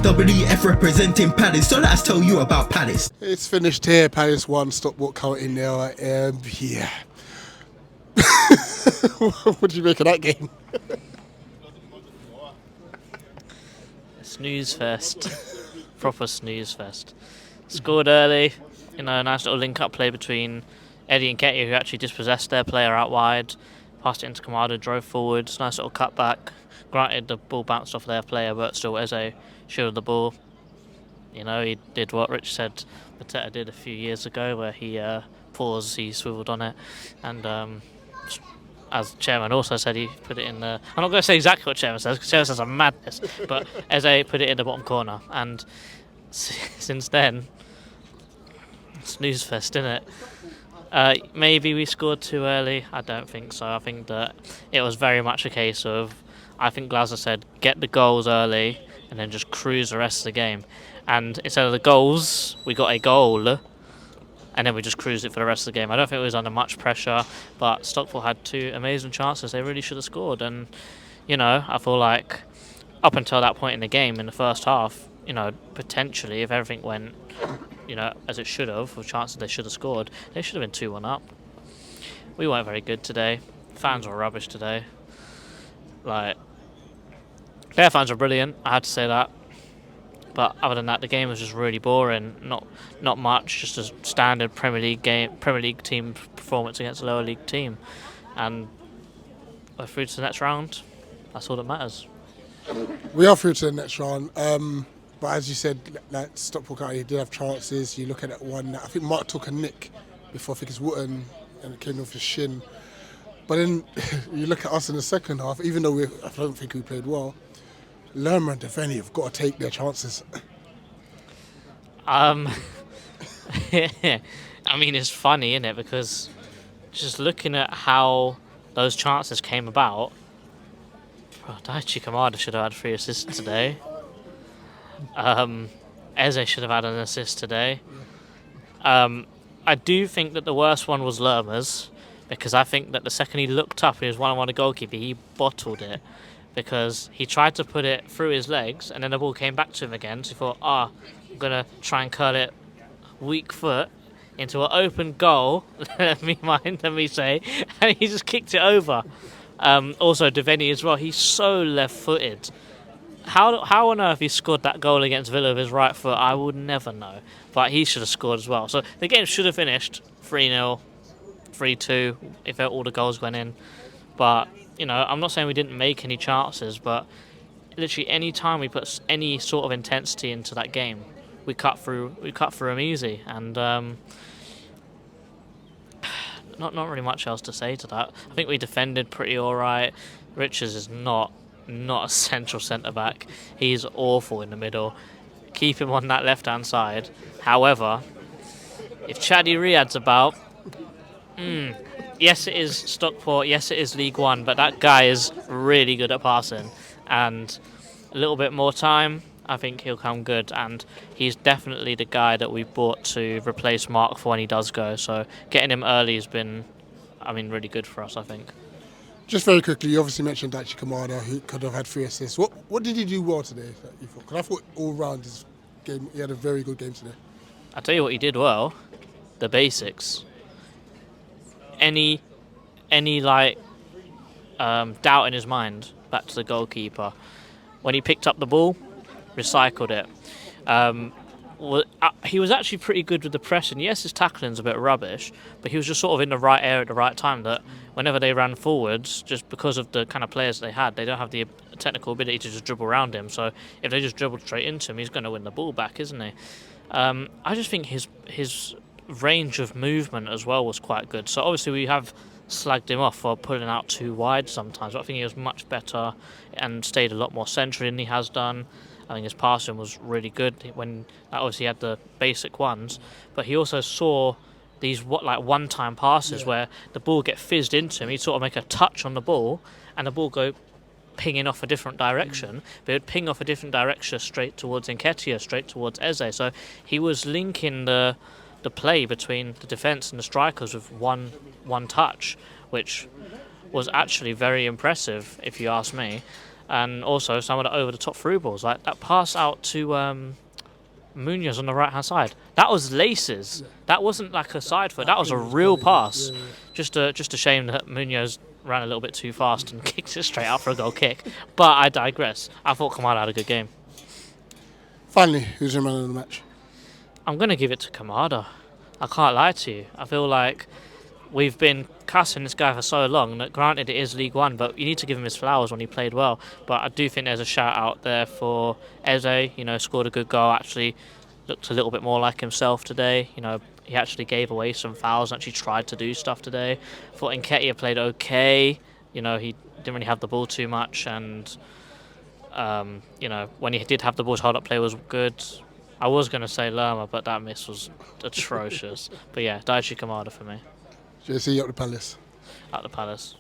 WF representing Palace, so let's tell you about Palace. It's finished here. Palace 1, Stockport counting now. Yeah. What do you make of that game? Snooze fest. Proper snooze fest. Scored early, a nice little link-up play between Eddie and Ketty, who actually dispossessed their player out wide, passed it into Kamada, drove forwards, nice little cutback. Granted, the ball bounced off their player, but still Eze shielded the ball. He did what Rich said Mateta did a few years ago, where he paused, he swiveled on it, and as chairman also said, he put it in the... I'm not going to say exactly what chairman says, because chairman says I'm madness, but Eze put it in the bottom corner, and since then, snooze fest, innit? Maybe we scored too early. I don't think so. I think that it was very much a case of, I think Glasner said, get the goals early and then just cruise the rest of the game. And instead of the goals, we got a goal, and then we just cruised it for the rest of the game. I don't think it was under much pressure, but Stockport had 2 amazing chances. They really should have scored. And, I feel like up until that point in the game, in the first half, potentially, if everything went, as it should have, with chances they should have scored, they should have been 2-1 up. We weren't very good today. Fans were rubbish today. Their fans were brilliant, I had to say that. But other than that, the game was just really boring. Not much, just a standard Premier League team performance against a lower league team. And we're through to the next round. That's all that matters. We are through to the next round. But as you said, Stockport County did have chances. You look at that one. I think Mark took a nick before, I think it's Wootton, and it came off his shin. But then you look at us in the second half, even though I don't think we played well, Lerma and Devaney have got to take their chances. I mean, it's funny, isn't it? Because just looking at how those chances came about, Daichi Kamada should have had 3 assists today. Eze should have had an assist today. I do think that the worst one was Lerma's, because I think that the second he looked up and he was one-on-one the goalkeeper, he bottled it, because he tried to put it through his legs and then the ball came back to him again, so he thought, I'm going to try and curl it weak foot into an open goal, let me say, and he just kicked it over. Also, Devaney as well, he's so left-footed. How on earth he scored that goal against Villa with his right foot, I would never know. But he should have scored as well. So the game should have finished 3-0, 3-2, if all the goals went in. But, I'm not saying we didn't make any chances, but literally any time we put any sort of intensity into that game, we cut through them easy. And not really much else to say to that. I think we defended pretty alright. Richards is not a central centre-back. He's awful in the middle. Keep him on that left-hand side. However, if Chadi Riyad's about, yes, it is Stockport, yes, it is League One, but that guy is really good at passing. And a little bit more time, I think he'll come good. And he's definitely the guy that we bought to replace Mark for when he does go. So getting him early has been, really good for us, I think. Just very quickly, you obviously mentioned Daichi Kamada, who could have had 3 assists. What did he do well today, you thought? Because I thought all round his game, he had a very good game today. I'll tell you what he did well. The basics. Any doubt in his mind, back to the goalkeeper. When he picked up the ball, recycled it. He was actually pretty good with the pressing. Yes, his tackling's a bit rubbish, but he was just sort of in the right area at the right time, that whenever they ran forwards, just because of the kind of players they had, they don't have the technical ability to just dribble around him. So if they just dribble straight into him, he's going to win the ball back, isn't he? I just think his range of movement as well was quite good. So obviously we have slagged him off for pulling out too wide sometimes, but I think he was much better and stayed a lot more central than he has done. I think his passing was really good when obviously he had the basic ones, but he also saw these one-time passes where the ball get fizzed into him. He'd sort of make a touch on the ball and the ball go pinging off a different direction, but it would ping off a different direction straight towards Nketiah, straight towards Eze. So he was linking the play between the defence and the strikers with one touch, which was actually very impressive, if you ask me. and also some of the over-the-top through balls. Like that pass out to Munoz on the right-hand side. That was laces. Yeah. That wasn't like a side foot. I That was a think it was real body, pass. yeah. Just a shame that Munoz ran a little bit too fast and kicked it straight out for a goal kick. But I digress. I thought Kamada had a good game. Finally, who's your man of the match? I'm going to give it to Kamada. I can't lie to you. I feel like we've been cussing this guy for so long that granted it is League One, but you need to give him his flowers when he played well. But I do think there's a shout out there for Eze, scored a good goal, actually looked a little bit more like himself today. He actually gave away some fouls, actually tried to do stuff today. I thought Nketiah played okay. He didn't really have the ball too much, and when he did have the ball, his hold-up play was good. I was going to say Lerma, but that miss was atrocious. But yeah, Daichi Kamada for me. JC up the Palace. At the Palace.